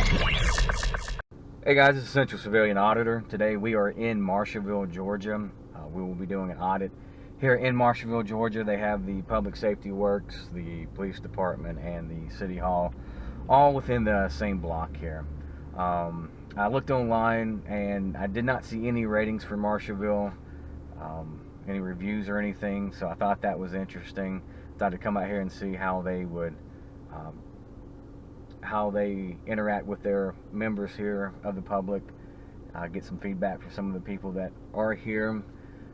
Hey guys, it's Central Civilian Auditor. Today we are in Marshallville, Georgia. We will be doing an audit here in Marshallville, Georgia. They have the Public Safety Works, the Police Department, and the City Hall all within the same block here. I looked online and I did not see any ratings for Marshallville, any reviews or anything, so I thought that was interesting. Thought I'd come out here and see how they would how they interact with their members here of the public, get some feedback from some of the people that are here.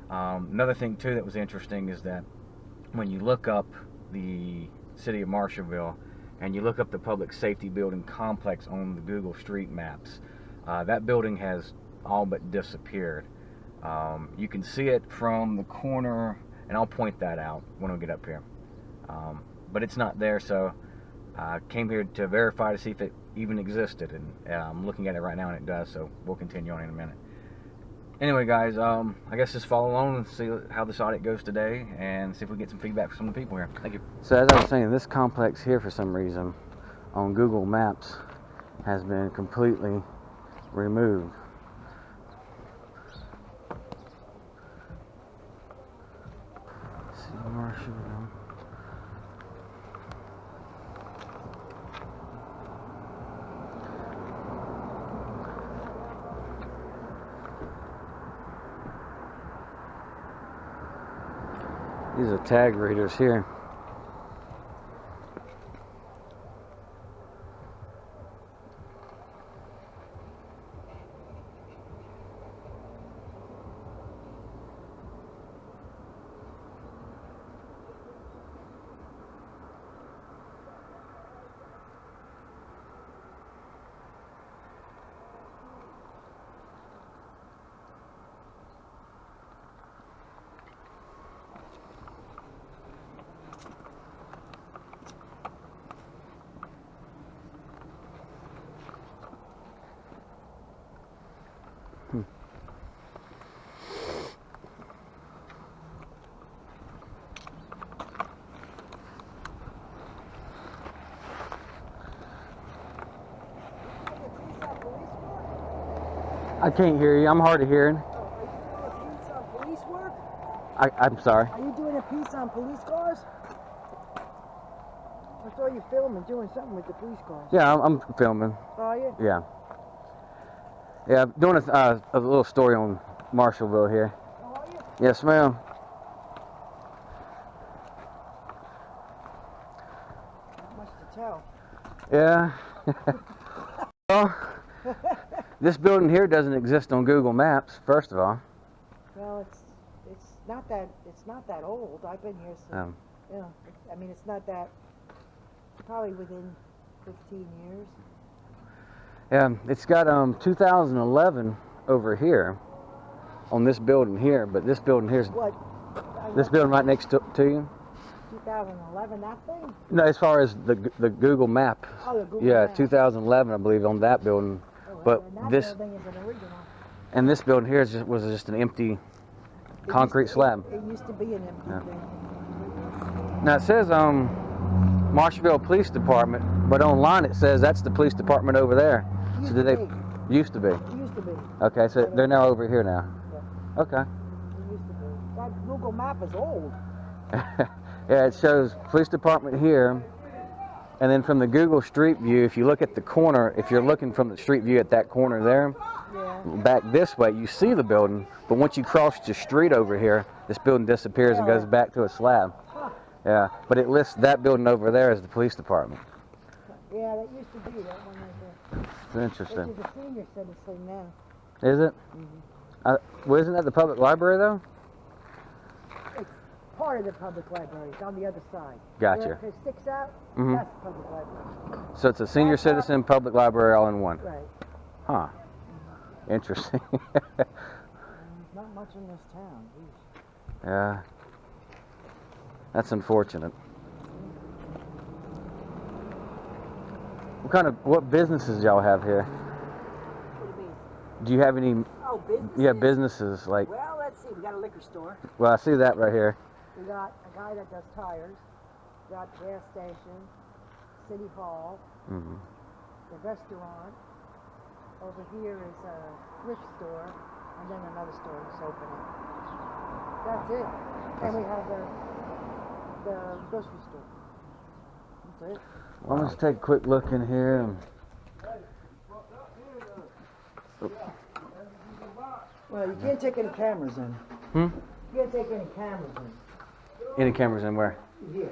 Another thing too that was interesting is that when you look up the city of Marshallville and you look up the public safety building complex on the Google Street Maps, that building has all but disappeared. You can see it from the corner, and I'll point that out when we get up here, but it's not there, so I came here to verify to see if it even existed, and I'm looking at it right now and it does, so we'll continue on in a minute. Anyway guys, I guess just follow along and see how this audit goes today and see if we get some feedback from some of the people here. Thank you. So as I was saying, this complex here for some reason on Google Maps has been completely removed. Let's see, Marshallville. These are tag readers here. I can't hear you. I'm hard of hearing. Are you doing a piece on police work? I'm sorry. Are you doing a piece on police cars? I saw you filming, doing something with the police cars. Yeah, I'm filming. Are you? Yeah. Yeah, I'm doing a little story on Marshallville here. Oh, are you? Yes, ma'am. Not much to tell. Yeah. Well, this building here doesn't exist on Google Maps, first of all. Well, it's not that old. I've been here since. Yeah. I mean, it's not that. Probably within 15 years. Yeah, it's got 2011 over here on this building here, but this building here's What? this building right next to you. 2011, that thing? No, as far as the Google Map. Oh, the Google Yeah, Map. 2011, I believe, on that building. Oh, But and that this building is an original. and this building here was just an empty concrete slab. It used to be an empty thing. Now it says Marshallville Police Department, but online it says that's the police department over there. Used So did to they be. used to be? It used to be. Okay, so they're now over here now. Yeah. Okay. It used to be. That Google Map is old. Yeah, it shows police department here, and then from the Google Street View, if you look at the corner, if you're looking from the street view at that corner there, Yeah. back this way, you see the building, but once you cross the street over here, this building disappears and goes back to a slab. Huh. Yeah, but it lists that building over there as the police department. Yeah, that used to be that one right there. It's interesting. Which is a senior citizen now. Is it? Well, isn't that the public library though? It's part of the public library. It's on the other side. Gotcha. Where it sticks out, Mhm. that's the public library. So it's a senior citizen public library all in one. Right. Huh. Interesting. There's not much in this town. Geez. Yeah. That's unfortunate. What businesses y'all have here? What do you mean? Do you have any? Oh, businesses? Yeah, businesses like. Well, let's see. We got a liquor store. Well, I see that right here. We got a guy that does tires. We got gas station, city hall. Mm-hmm. the restaurant. Over here is a thrift store, and then another store is opening. That's it. And we have the grocery store. That's it. Well, let's take a quick look in here. Well, you can't take any cameras in. Hmm? You can't take any cameras in. Any cameras in where? Here.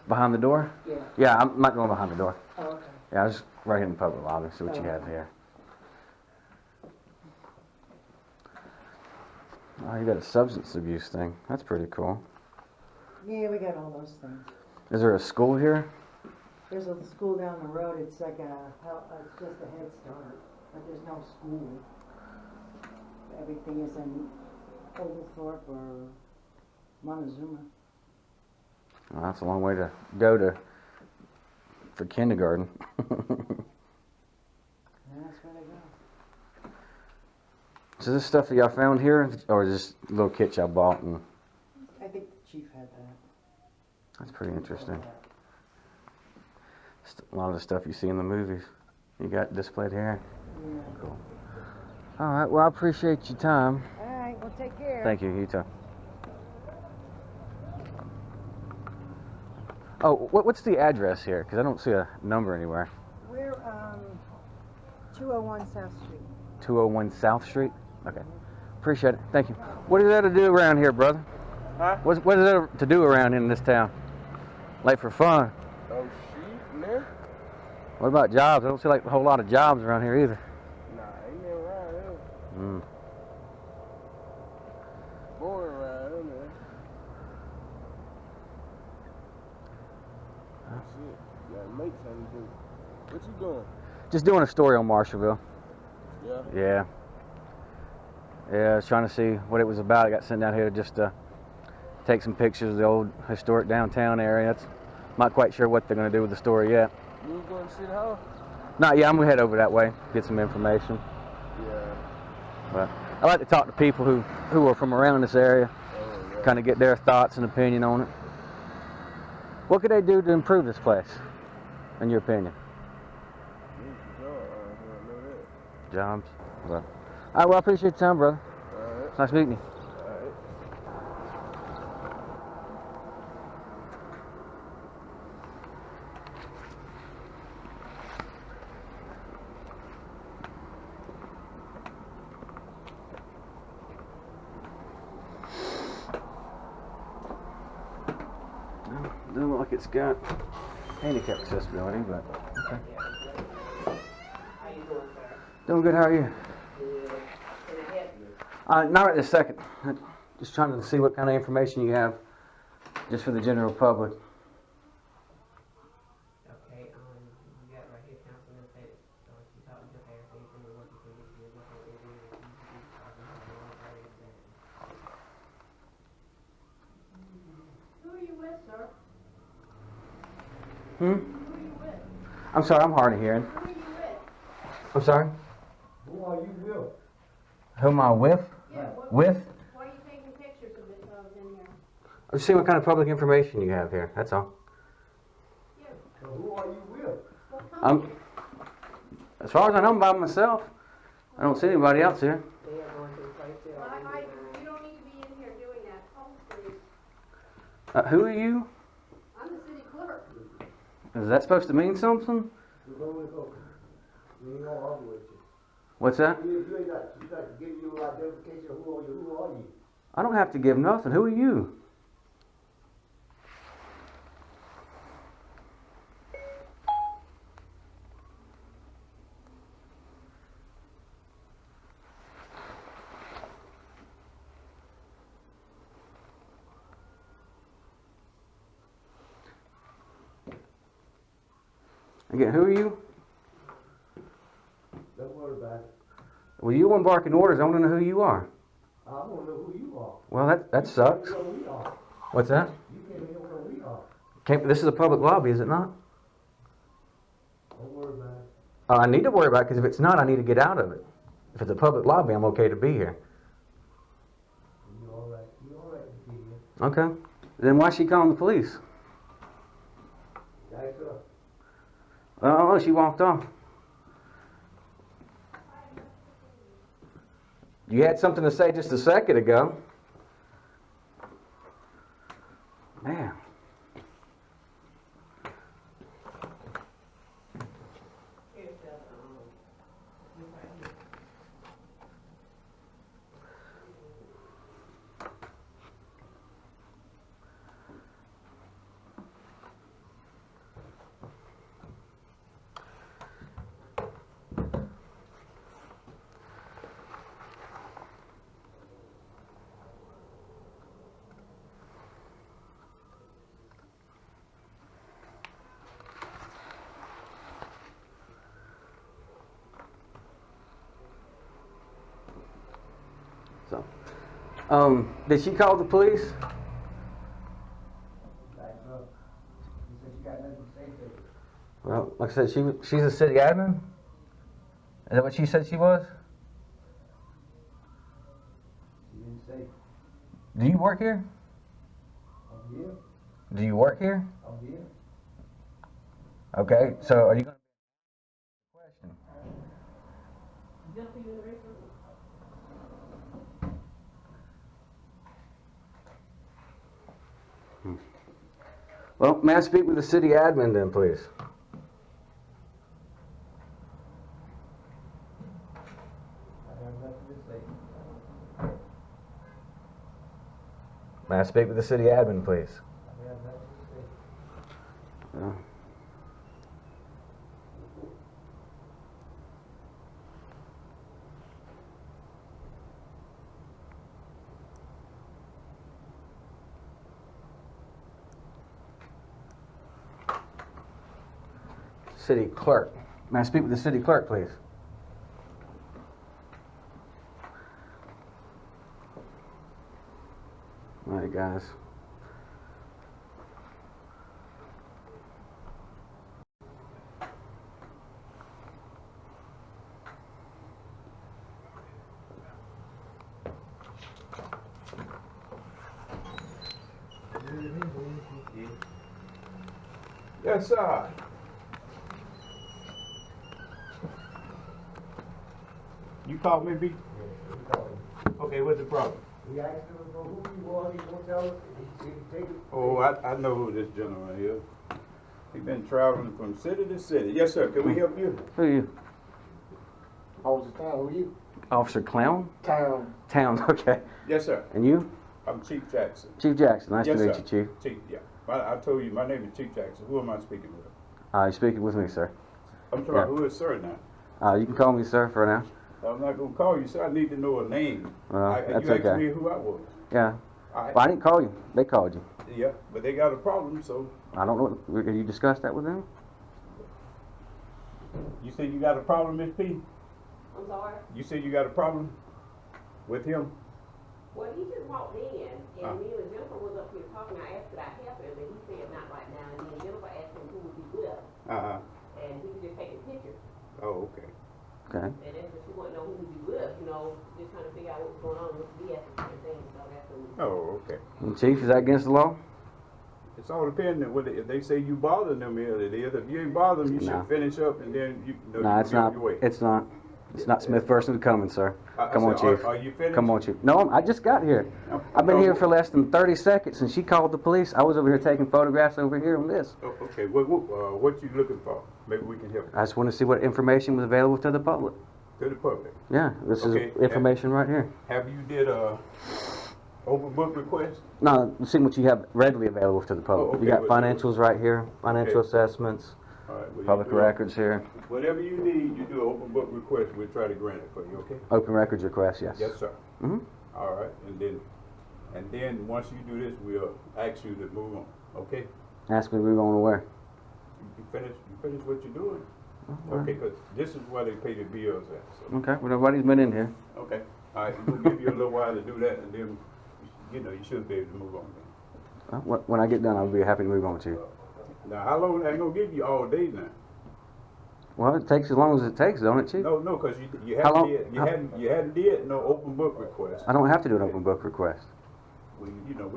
Behind the door? Yeah. Yeah, I'm not going behind the door. Oh, okay. Yeah, I was right here in the public lobby. See what you have here. Oh, you got a substance abuse thing. That's pretty cool. Yeah, we got all those things. Is there a school here? There's a school down the road. It's like it's just a Head Start, but there's no school. Everything is in Oglethorpe or Montezuma. Well, that's a long way to go for kindergarten. And that's where they go. So this stuff that y'all found here, or is this little kit y'all bought? And I think the chief had that. that's pretty interesting. A lot of the stuff you see in the movies, you got displayed here. Yeah. Cool. All right. Well, I appreciate your time. All right, well, take care. Thank you. You too. Oh, what's the address here? Because I don't see a number anywhere. We're 201 South Street. 201 South Street? Okay. Appreciate it. Thank you. What is there to do around here, brother? Huh? What is there to do around in this town? Like for fun? Oh, shit, man. What about jobs? I don't see like a whole lot of jobs around here either. Nah, ain't nothing around here. Mm. Boring around here, man. Shit, you gotta make something to do. What you doing? Just doing a story on Marshallville. Yeah? Yeah. Yeah, I was trying to see what it was about. I got sent down here to just take some pictures of the old historic downtown area. Not quite sure what they're going to do with the story yet. You was going to see the house? Not yet. I'm going to head over that way, get some information. Yeah. But I like to talk to people who are from around this area, Oh, yeah. kind of get their thoughts and opinion on it. What could they do to improve this place, in your opinion? Jobs. But, all right, well, I appreciate your time, brother. All right. It's nice meeting you. All right. Doesn't look like it's got handicap accessibility, but okay. How you doing, sir? Doing good. How are you? Good. Can I help you? Not right this second. Just trying to see what kind of information you have, just for the general public. Okay, you got right here, Councilman said, she talked to her, so you can look at the issue, what they do, Who are you with, sir? Hmm? Who are you with? I'm sorry, I'm hard of hearing. Who are you with? I'm sorry? Who are you with? Who am I with? Yeah, With? why are you taking pictures of it in here? I'm just seeing what kind of public information you have here, that's all. So who are you with? I'm, as far as I know, I'm by myself. I don't see anybody else here. They are going to replace it. You don't need to be in here doing that. Oh, please. Who are you? I'm the city clerk. Is that supposed to mean something? You go with go. We ain't gonna argue with you. What's that? You ain't got to give you identification. Who are you? Who are you? I don't have to give nothing. Who are you? Again, who are you? Don't worry about it. Well, you want barking orders. I want to know who you are. I want to know who you are. Well, that sucks. You know who we are. What's that? You can't even know who we are. This is a public lobby, is it not? Don't worry about it. I need to worry about it because if it's not, I need to get out of it. If it's a public lobby, I'm okay to be here. You all right? You all right to be here? Okay. Then why is she calling the police? That's her. Oh, she walked off. You had something to say just a second ago. Man. Here's the, this right here. So, did she call the police? Back up. She said she got nothing to say to you. Well, like I said, she's a city admin? Is that what she said she was? She didn't say. Do you work here? I'm here. Do you work here? I'm here. Okay, so are you going to question? Jennifer, you in the restroom? Well, may I speak with the city admin then, please? I have nothing to say. May I speak with the city admin, please? I have nothing to say. Yeah. City clerk. May I speak with the city clerk, please? All right, guys. Yes, sir. You called me, B? Yeah, we called him. Okay, what's the problem? We asked him who he was, he won't tell us, he take it. Oh, I know who this gentleman is. He been traveling from city to city. Yes, sir. Can we help you? Who are you? Officer Town, who you? Officer Clown? Town. Towns, okay. Yes, sir. And you? I'm Chief Jackson. Chief Jackson. Nice Yes, to meet sir. you, Chief. Chief, yeah. I told you my name is Chief Jackson. Who am I speaking with? You're speaking with me, sir. I'm sorry. Yeah. Who is sir now? You can call me sir for now. I'm not gonna call you, sir. I need to know a name. That's you asked okay. me who I was. Yeah. All right. Well, I didn't call you. They called you. Yeah, but they got a problem, so I don't know. Did you discuss that with them? you said you got a problem, Miss P? I'm sorry? You said you got a problem with him? Well, he just walked in, and Ah. me and Jennifer was up here talking. I asked could I help him, and he said not right now. And then Jennifer asked him who was he with, Uh-huh. and he was just taking pictures. Oh, okay. Okay. And then she wanted to know who was he with, you know, just trying to figure out what was going on with the BS and things. So that's when Oh, okay. And Chief, is that against the law? It's all dependent whether if they say you bother them here, it is. If you ain't bother them, you No. should finish up and then you know No, you it's can be on not. your way. It's not. It's not Smith versus Cummins, sir. Come on, said, Chief. Are you finished? Come on, Chief. No, I just got here. I've been here for less than 30 seconds, and she called the police. I was over here taking photographs over here on this. Oh, okay. What you looking for? Maybe we can help I just want to see what information was available to the public. to the public. Yeah, this Okay, is information right here. Have you did a open book request? No, see what you have readily available to the public. Oh, okay, You got well, financials right here, financial okay. assessments, All right. Well, public you do it. records here, Whatever you need, you do an open book request. We'll try to grant it for you. Okay? open records request, yes. Yes, sir. Mm-hmm. All right. And then once you do this, we'll ask you to move on. Okay? Ask me we're going to where? You finish what you're doing. Well, Okay, because this is where they pay the bills at. So. Okay, well, nobody's been in here. Okay. All right. We'll give you a little while to do that, and then you should be able to move on. When I get done, I'll be happy to move on to you. Now, how long? I ain't gonna give you all day now. Well, it takes as long as it takes, don't it, Chief? No, because you How long- hadn't did no open book request. I don't have to do an open book request. We're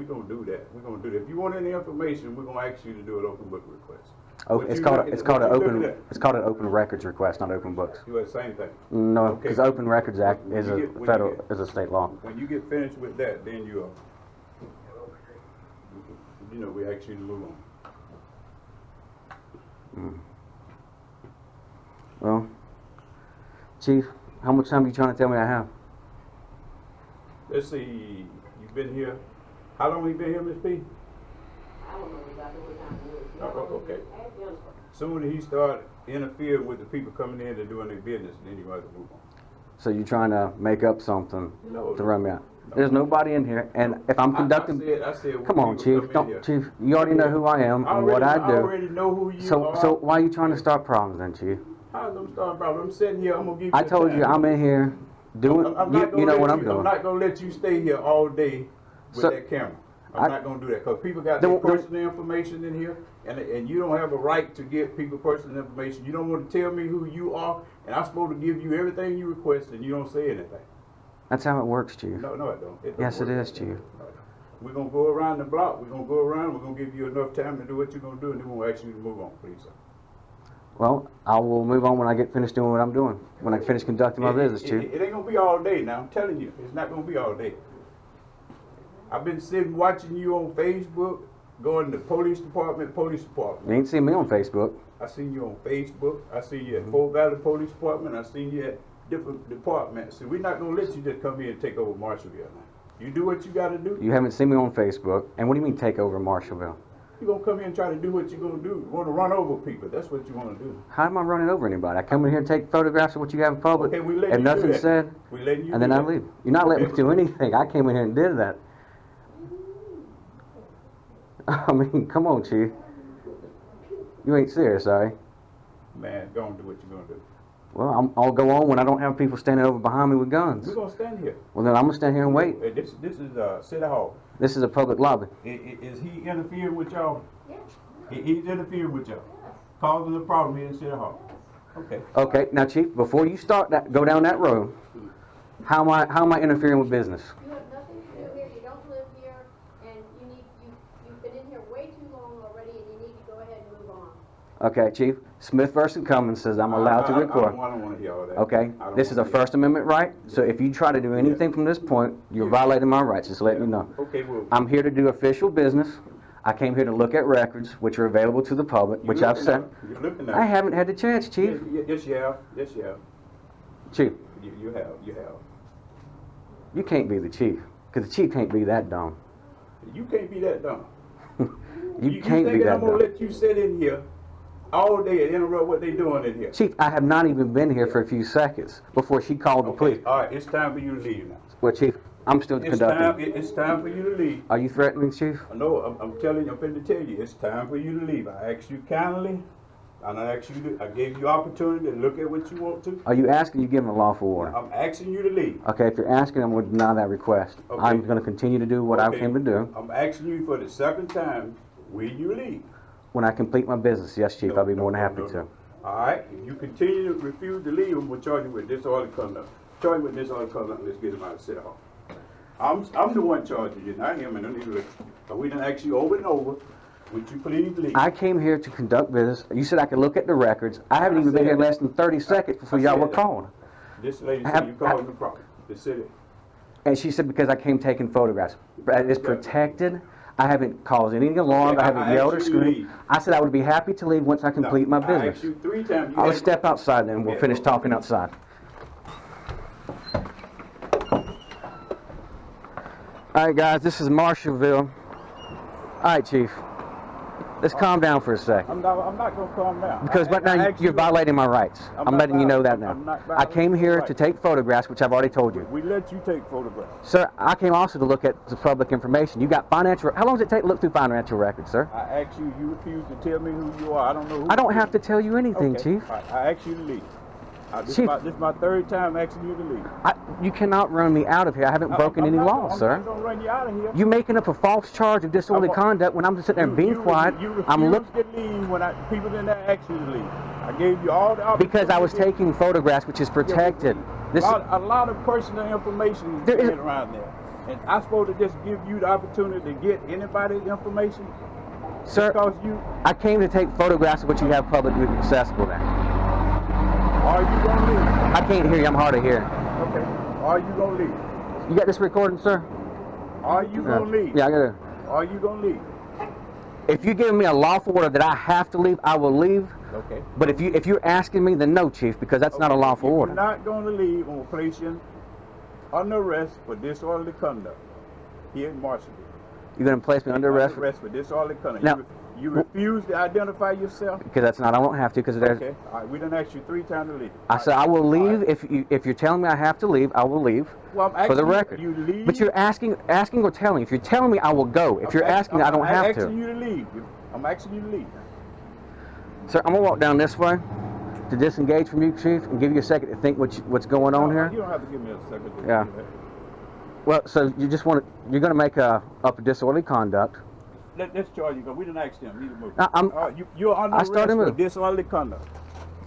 gonna do that. We're gonna do that. If you want any information, we're gonna ask you to do an open book request. Oh, What it's you called looking- it's called what an you looking open at? it's called an open records request, not open books. You are the same thing. No, Okay. because Open Records Act When is you a get- when you federal get- is a state law. When you get finished with that, then you know, we ask you to move on. Well, Chief, how much time are you trying to tell me I have? Let's see, you've been here, how long you been here, Ms. P? I don't know exactly what time it is. Oh, okay. Ask Jennifer. Soon as he started interfering with the people coming in and doing their business, then you have to move on. So you're trying to make up something No. to run me out? There's nobody in here, and if I'm conducting, I said. come on, Chief, Chief, you already know who I am and what I I do. already know who you are. So why are you trying to start problems then, Chief? How's them starting problem? I'm sitting here, I'm gonna give you I the told you time. I'm in here doing. I'm not gonna You know let what I'm I'm doing. not gonna let you stay here all day with So- that camera. I'm not gonna do that, because people got Then- their then- personal information in here, and you don't have a right to get people personal information. You don't want to tell me who you are, and I'm supposed to give you everything you request, and you don't say anything. That's how it works, Chief. No, it don't. Yes, it work is, like that. Chief. No. We're gonna go around the block, we're gonna go around, we're gonna give you enough time to do what you're gonna do, and then we'll ask you to move on, please, sir. Well, I will move on when I get finished doing what I'm doing. When I finish conducting my business, Chief. It ain't gonna be all day now, I'm telling you, it's not gonna be all day. I've been sitting watching you on Facebook, going to police department. You ain't seen me on Facebook. I seen you on Facebook, I seen you at Fort Valley Police Department, I seen you at different departments. So we're not gonna let you just come here and take over Marshallville now. You do what you gotta do. You haven't seen me on Facebook. And what do you mean take over Marshallville? You gonna come here and try to do what you gonna do. You wanna run over people, that's what you wanna do. How am I running over anybody? I come in here and take photographs of what you have in public. Okay, we letting If you do nothing's that. said, We letting you and do then I that. leave. You're not letting me Okay. do anything. I came in here and did that. I mean, come on, Chief. You ain't serious, are you? Man, go and do what you're gonna do. Well, I'll go on when I don't have people standing over behind me with guns. We're gonna stand here. Well, then I'm gonna stand here and wait. This is City Hall. This is a public lobby. Is he interfering with y'all? Yes. He's interfering with y'all, causing a problem here in City Hall. Okay. Okay, now, Chief, before you start that, go down that road. How am I interfering with business? You have nothing to do here, you don't live here, and you've been in here way too long already, and you need to go ahead and move on. Okay, Chief. Smith versus Cummins says I'm allowed to record. I don't want to hear all that. Okay, this is a First Amendment right. So if you try to do anything from this point, you're violating my rights. Just letting you know. Okay, well. I'm here to do official business. I came here to look at records, which are available to the public, which I've said. You're looking at. I haven't had the chance, Chief. Yes, you have. Yes, you have. Chief, You have. You have. you can't be the chief, because the chief can't be that dumb. You can't be that dumb. You can't be thinking that I'm gonna dumb. let you sit in here all day and interrupt what they doing in here? Chief, I have not even been here for a few seconds before she called the police. All right, it's time for you to leave now. Well, Chief, I'm still conducting. It's time for you to leave. Are you threatening, Chief? No, I'm telling you, I'm finna tell you, it's time for you to leave. I asked you kindly, and I gave you opportunity to look at what you want to. Are you asking? You giving a lawful order? I'm asking you to leave. Okay, if you're asking, I'm going to deny that request. Okay. I'm going to continue to do what I Okay. came to do. I'm asking you for the second time, will you leave? When I complete my business, yes, Chief, No, I'll be no, more than no, happy no, to. no. All right, if you continue to refuse to leave, I'm gonna charge you with disorderly conduct. Charge you with disorderly conduct, and let's get him out of City Hall. I'm the one charging you, not him, and don't need to listen. But we done asked you over and over, would you please leave? I came here to conduct business. You said I could look at the records. I haven't even been here less than 30 seconds before y'all were called. This lady I said have- you causing the problem, the city. And she said because I came taking photographs. It's protected. I haven't caused any alarm. I haven't I yelled or asked you to screamed. leave. I said I would be happy to leave once I complete my I business. asked you 3 times. I'll step outside then. We'll Yeah, finish okay. talking outside. All right, guys, this is Marshallville. All right, Chief. Let's calm down for a second. I'm not gonna calm down. Because right now you're violating my rights. I'm not letting you know that violating- now. I'm not I came violating here your to rights. take photographs, which I've already told you. We let you take photographs. Sir, I came also to look at the public information. You got financial. How long does it take to look through financial records, sir? I asked you, you refuse to tell me who you are. I don't know who I don't you have to tell you anything, Okay. Chief. All right, I asked you to leave. This Chief. is my 3rd time asking you to leave. You cannot run me out of here. I haven't broken any laws, sir. I'm not gonna run you out of here. You making up a false charge of disorderly conduct when I'm just sitting there being quiet. You I'm refused to leave when people in there asked you to leave. I gave you all the opportunity. because I was taking photographs, which is protected. This a lot of personal information is There is- being around there. And I'm supposed to just give you the opportunity to get anybody's information? Sir, Because you, I came to take photographs of what you have publicly accessible there. are you gonna leave? I can't hear you. I'm hard of hearing. Okay. Are you gonna leave? You got this recording, sir? Are you gonna leave? Yeah, I got it. Are you gonna leave? If you give me a lawful order that I have to leave, I will leave. Okay. But if you're asking me, then no, Chief, because that's not a lawful If order. you're not gonna leave, I'm gonna place you under arrest for disorderly conduct here in Marshallville. You're going to place me under arrest? For disorderly conduct. Now, you refuse to identify yourself? Because that's not, I don't have to, because there's... Okay. All right. We done asked you 3 times to leave. I said I will leave. Right. If you're telling me I have to leave, I will leave. Well, I'm asking for the record. You leave. But you're asking or telling. If you're telling me, I will go. If you're asking, I don't have I'm to. asking you to leave. I'm asking you to leave. Sir, I'm going to walk down this way to disengage from you, Chief, and give you a second to think what's going on here. You don't have to give me a second to Yeah. do that. Well, so you just want to, you're going to make up a disorderly conduct. Let's charge you, because we didn't ask them. Need to move. I'm- You're under I arrest started for moving. disorderly conduct.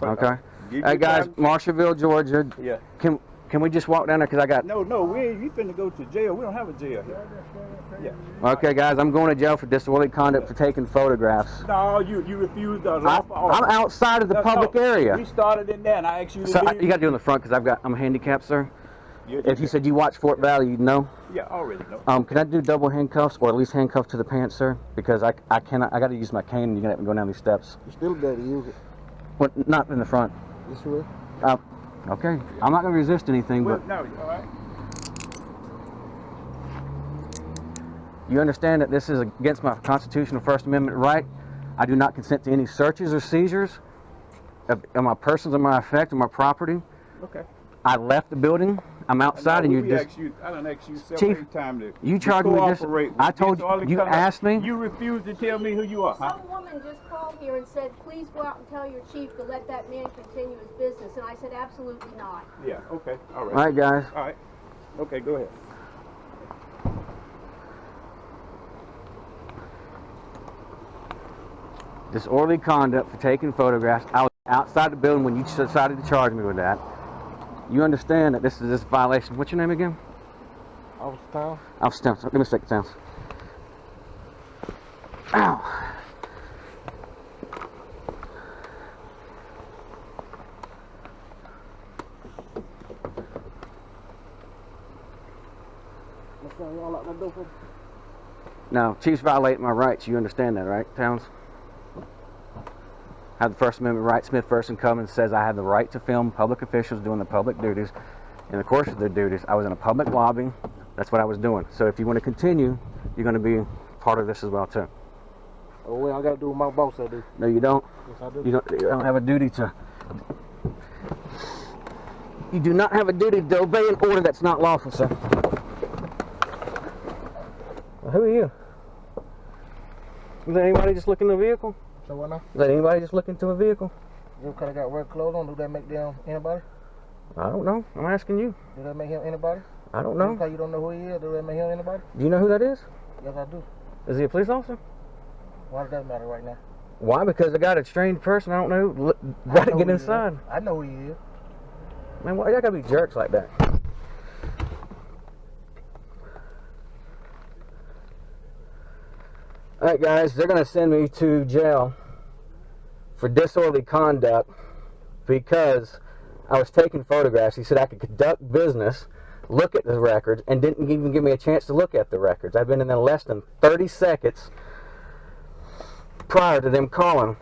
Okay. Give Hey you guys, time- Marshallville, Georgia. Yeah. Can we just walk down there because I got? No, we finna go to jail. We don't have a jail here. Yeah. Okay, guys, I'm going to jail for disorderly conduct for taking photographs. No, you refused the lawful order. I'm outside of the public area. We started in there, and I asked you to So leave. you got to do in the front because I'm handicapped, sir. Yeah, If you said you watch Fort Valley, you'd know. Yeah, already know. Can I do double handcuffs or at least handcuffs to the pants, sir? Because I cannot. I got to use my cane, and you're gonna have to go down these steps. You still got to use it. Well, not in the front. This way. Okay. I'm not gonna resist anything, Well, but no, all right. you understand that this is against my constitutional First Amendment right. I do not consent to any searches or seizures of my persons or my effect or my property. Okay. I left the building. I'm outside, and you just. I done asked you several Chief, times to you charged me this. cooperate with I told disorderly you. You conduct. asked me. You refused to tell me who you are, huh? Some woman just called here and said, please go out and tell your chief to let that man continue his business. And I said, absolutely not. Yeah, okay, all right. All right, guys. All right. Okay, go ahead. Disorderly conduct for taking photographs. I was outside the building when you decided to charge me with that. You understand that this is this violation. What's your name again? Officer Tom. Officer Towns. Give me a second, Towns. Ow. Y'all lock that door for me? No, Chief's violating my rights. You understand that, right, Towns? I have the First Amendment right. Smith v. Cummins says I have the right to film public officials doing the public duties. In the course of their duties, I was in a public lobby. That's what I was doing. So if you want to continue, you're going to be part of this as well, too. Oh, well, I got to do what my boss said do. No, you don't. Yes, I do. You don't have a duty to. You do not have a duty to obey an order that's not lawful, sir. Well, who are you? Is that anybody just looking to a vehicle? So what now? Is that anybody just looking to a vehicle? You kind of got red clothes on. Do that make them anybody? I don't know. I'm asking you. Do that make him anybody? I don't know. Because you don't know who he is, do that make him anybody? Do you know who that is? Yes, I do. Is he a police officer? Why does that matter right now? Why? Because I got a strange person. I don't know. I Got to know get who he is. inside. I know who he is. Man, why y'all gotta be jerks like that? Alright guys, they're gonna send me to jail for disorderly conduct because I was taking photographs. He said I could conduct business, look at the records, and didn't even give me a chance to look at the records. I've been in there less than 30 seconds prior to them calling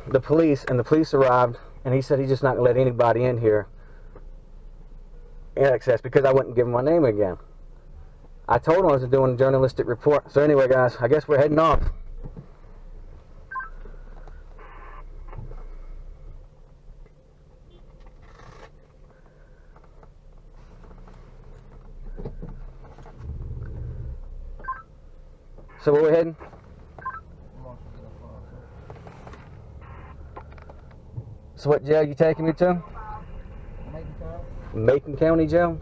the police, and the police arrived, and he said he's just not gonna let anybody in here in access because I wouldn't give him my name again. I told him I was doing a journalistic report. So anyway, guys, I guess we're heading off. So where we heading? So what jail you taking me to? Macon County Jail?